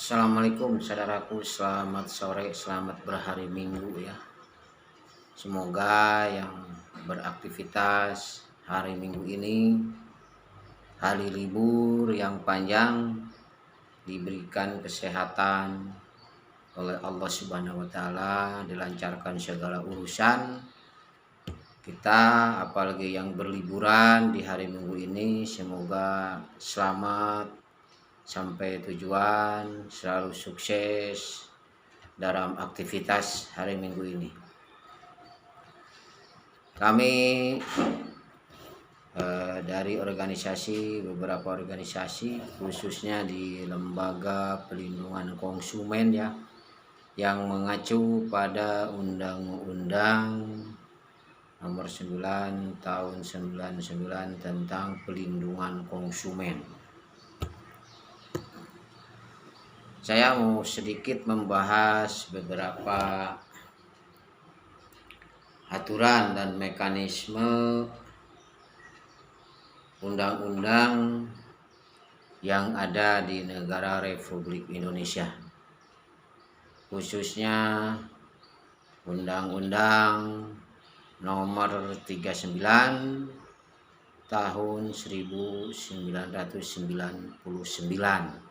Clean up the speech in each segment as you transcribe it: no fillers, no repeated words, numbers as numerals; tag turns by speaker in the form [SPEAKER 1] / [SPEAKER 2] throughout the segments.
[SPEAKER 1] Assalamualaikum saudaraku, selamat sore, selamat berhari Minggu ya. Semoga yang beraktivitas hari Minggu ini, hari libur yang panjang, diberikan kesehatan oleh Allah Subhanahu wa taala, dilancarkan segala urusan. Kita apalagi yang berliburan di hari Minggu ini, semoga selamat sampai tujuan, selalu sukses dalam aktivitas hari Minggu ini. Kami dari beberapa organisasi khususnya di Lembaga Pelindungan Konsumen ya, yang mengacu pada Undang-Undang Nomor 9 Tahun 99 tentang Pelindungan Konsumen. Saya mau sedikit membahas beberapa aturan dan mekanisme undang-undang yang ada di negara Republik Indonesia, khususnya Undang-Undang Nomor 39 Tahun 1999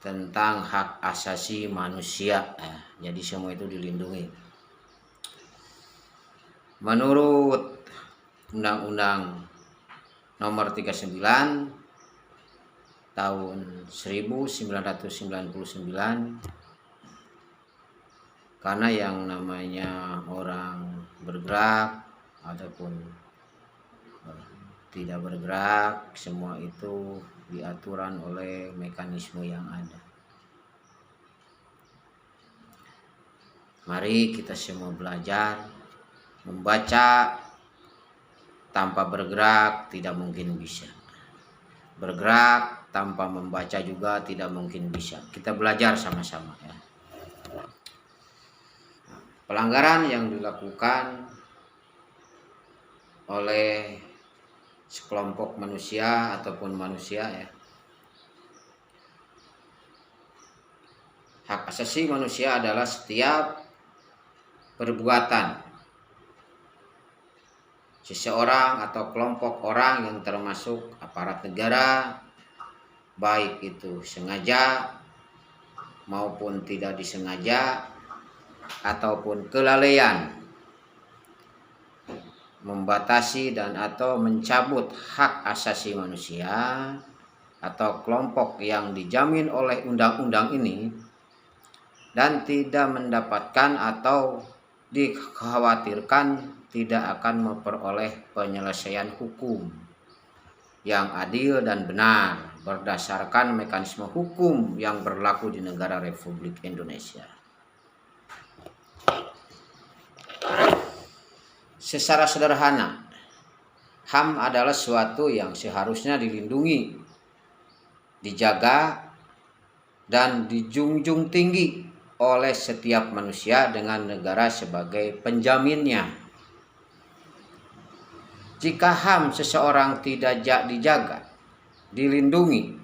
[SPEAKER 1] tentang hak asasi manusia. Jadi semua itu dilindungi. Menurut Undang-Undang Nomor 39 Tahun 1999, karena yang namanya orang bergerak ataupun tidak bergerak, semua itu diaturan oleh mekanisme yang ada. Mari kita semua belajar membaca. Tanpa bergerak tidak mungkin bisa. Bergerak tanpa membaca juga tidak mungkin bisa. Kita belajar sama-sama ya. Pelanggaran yang dilakukan oleh sekelompok manusia ataupun manusia ya. Hak asasi manusia adalah setiap perbuatan seseorang atau kelompok orang yang termasuk aparat negara, baik itu sengaja maupun tidak disengaja, ataupun kelalaian, membatasi dan atau mencabut hak asasi manusia atau kelompok yang dijamin oleh undang-undang ini, dan tidak mendapatkan atau dikhawatirkan tidak akan memperoleh penyelesaian hukum yang adil dan benar berdasarkan mekanisme hukum yang berlaku di negara Republik Indonesia. Secara sederhana, HAM adalah suatu yang seharusnya dilindungi, dijaga, dan dijunjung tinggi oleh setiap manusia dengan negara sebagai penjaminnya. Jika HAM seseorang tidak dijaga, dilindungi,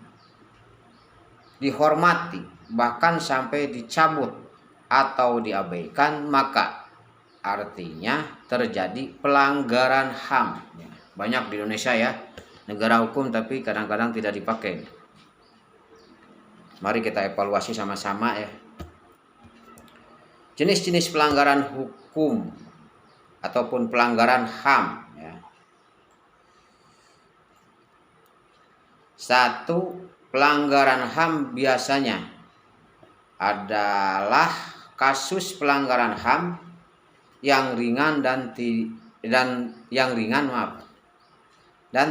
[SPEAKER 1] dihormati, bahkan sampai dicabut atau diabaikan, maka artinya terjadi pelanggaran HAM. Banyak di Indonesia ya, negara hukum tapi kadang-kadang tidak dipakai. Mari kita evaluasi sama-sama ya. Jenis-jenis pelanggaran hukum ataupun pelanggaran HAM ya. 1. Pelanggaran HAM biasanya adalah kasus pelanggaran HAM yang ringan dan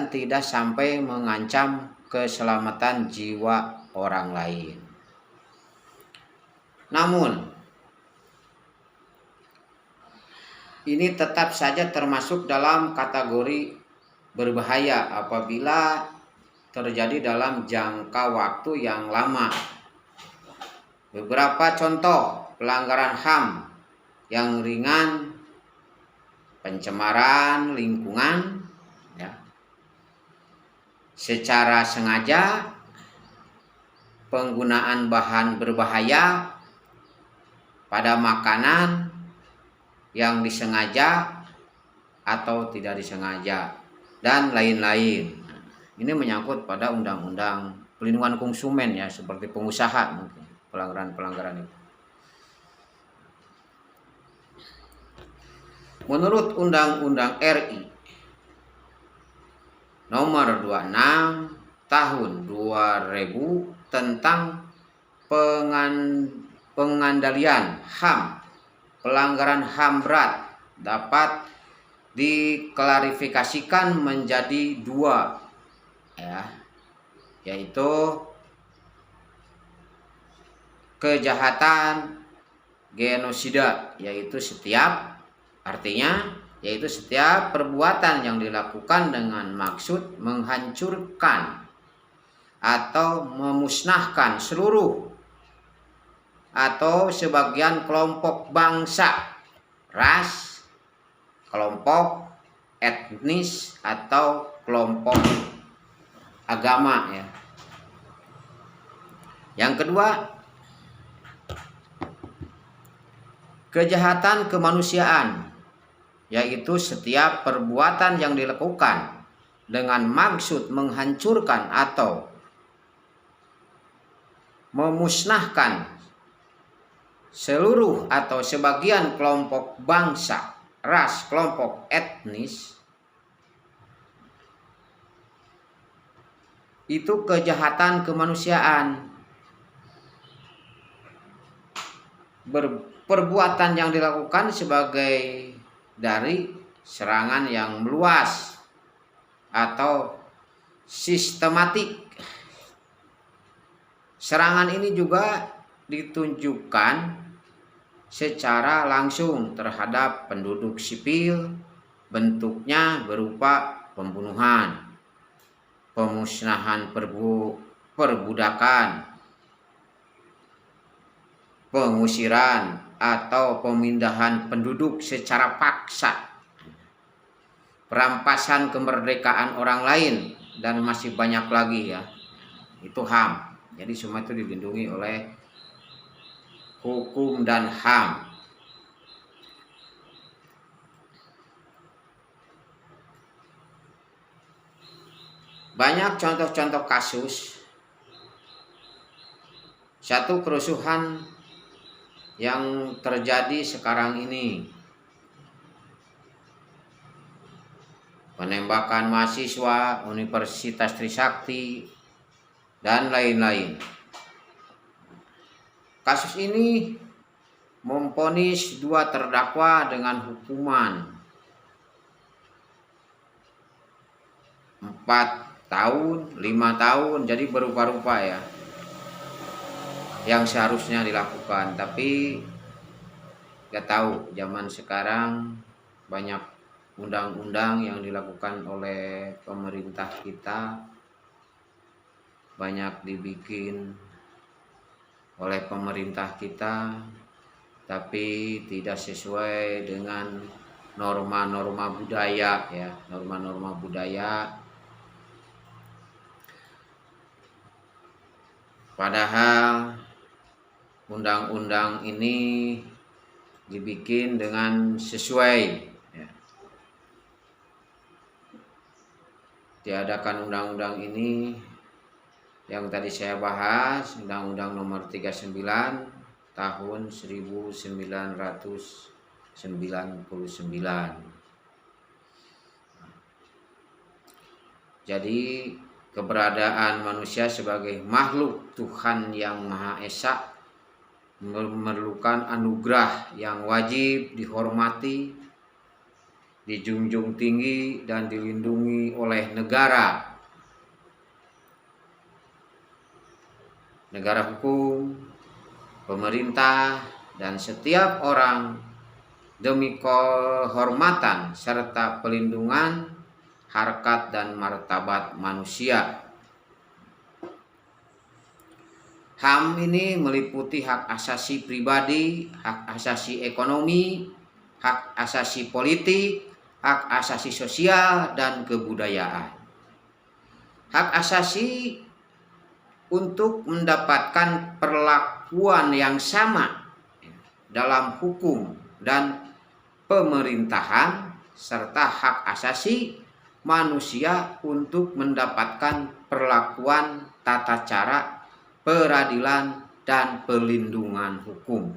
[SPEAKER 1] tidak sampai mengancam keselamatan jiwa orang lain. Namun ini tetap saja termasuk dalam kategori berbahaya apabila terjadi dalam jangka waktu yang lama. Beberapa contoh pelanggaran HAM yang ringan: pencemaran lingkungan ya, secara sengaja penggunaan bahan berbahaya pada makanan yang disengaja atau tidak disengaja, dan lain-lain. Ini menyangkut pada undang-undang pelindungan konsumen ya, seperti pengusaha mungkin pelanggaran-pelanggaran itu. Menurut Undang-Undang RI Nomor 26 Tahun 2000 tentang pengandalian HAM, pelanggaran HAM berat dapat diklarifikasikan menjadi dua ya, yaitu kejahatan genosida, yaitu setiap perbuatan yang dilakukan dengan maksud menghancurkan atau memusnahkan seluruh atau sebagian kelompok bangsa, ras, kelompok etnis atau kelompok agama ya. Yang kedua, kejahatan kemanusiaan, yaitu setiap perbuatan yang dilakukan dengan maksud menghancurkan atau memusnahkan seluruh atau sebagian kelompok bangsa, ras, kelompok etnis, itu kejahatan kemanusiaan. Perbuatan yang dilakukan sebagai dari serangan yang meluas atau sistematik. Serangan ini juga ditunjukkan secara langsung terhadap penduduk sipil, bentuknya berupa pembunuhan, pemusnahan perbudakan, pengusiran atau pemindahan penduduk secara paksa, perampasan kemerdekaan orang lain, dan masih banyak lagi ya. Itu HAM. Jadi semua itu dilindungi oleh hukum dan HAM. Banyak contoh-contoh kasus. Satu kerusuhan yang terjadi sekarang ini, penembakan mahasiswa Universitas Trisakti dan lain-lain. Kasus ini memvonis 2 terdakwa dengan hukuman 4 tahun, 5 tahun, jadi berupa-rupa ya yang seharusnya dilakukan. Tapi gak tahu, zaman sekarang banyak undang-undang yang dilakukan oleh pemerintah kita, banyak dibikin oleh pemerintah kita tapi tidak sesuai dengan norma-norma budaya ya, norma-norma budaya. Padahal undang-undang ini dibikin dengan sesuai ya. Diadakan undang-undang ini yang tadi saya bahas, Undang-Undang Nomor 39 Tahun 1999. Jadi keberadaan manusia sebagai makhluk Tuhan yang Maha Esa memerlukan anugerah yang wajib dihormati, dijunjung tinggi, dan dilindungi oleh negara hukum, pemerintah, dan setiap orang demi kehormatan serta pelindungan harkat dan martabat manusia. HAM ini meliputi hak asasi pribadi, hak asasi ekonomi, hak asasi politik, hak asasi sosial, dan kebudayaan. Hak asasi untuk mendapatkan perlakuan yang sama dalam hukum dan pemerintahan serta hak asasi manusia untuk mendapatkan perlakuan tata cara peradilan dan perlindungan hukum.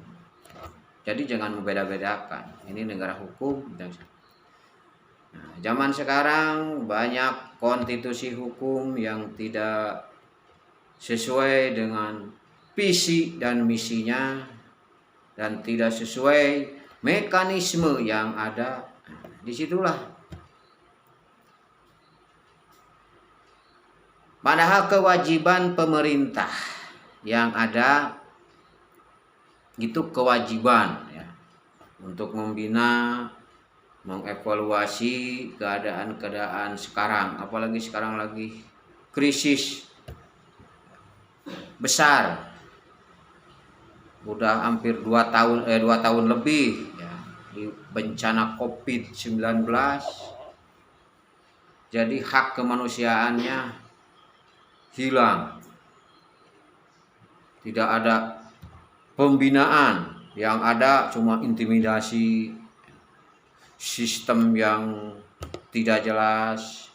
[SPEAKER 1] Jadi jangan membeda-bedakan. Ini negara hukum. Nah, zaman sekarang banyak konstitusi hukum yang tidak sesuai dengan visi dan misinya dan tidak sesuai mekanisme yang ada. Disitulah padahal kewajiban pemerintah yang ada itu kewajiban ya, untuk membina, mengevaluasi keadaan-keadaan sekarang, apalagi sekarang lagi krisis besar, udah hampir 2 tahun lebih ya, di bencana COVID-19. Jadi hak kemanusiaannya hilang, tidak ada pembinaan, yang ada cuma intimidasi, sistem yang tidak jelas.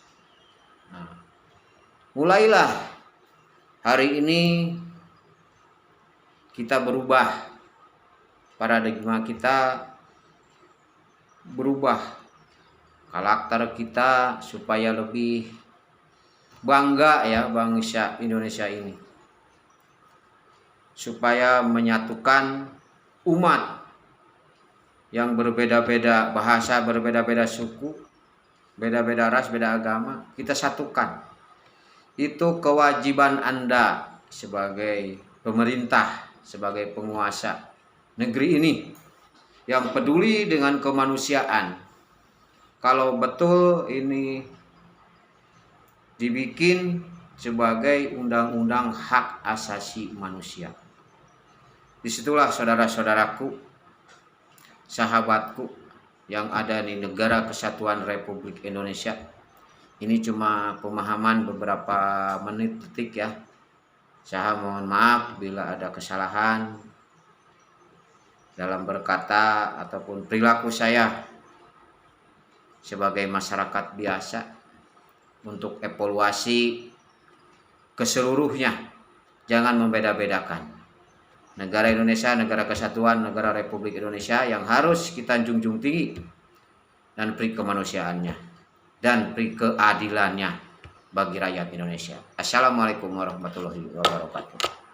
[SPEAKER 1] Nah, mulailah hari ini kita berubah, paradigma kita berubah, karakter kita supaya lebih bangga ya bangsa Indonesia ini, supaya menyatukan umat yang berbeda-beda bahasa, berbeda-beda suku, beda-beda ras, beda agama, kita satukan. Itu kewajiban Anda sebagai pemerintah, sebagai penguasa negeri ini yang peduli dengan kemanusiaan. Kalau betul ini dibikin sebagai undang-undang hak asasi manusia, disitulah saudara-saudaraku, sahabatku yang ada di Negara Kesatuan Republik Indonesia. Ini cuma pemahaman beberapa menit detik ya. Saya mohon maaf bila ada kesalahan dalam berkata ataupun perilaku saya sebagai masyarakat biasa, untuk evaluasi keseluruhnya. Jangan membeda-bedakan. Negara Indonesia, negara kesatuan, negara Republik Indonesia yang harus kita junjung tinggi dan pri kemanusiaannya dan pri keadilannya bagi rakyat Indonesia. Assalamualaikum warahmatullahi wabarakatuh.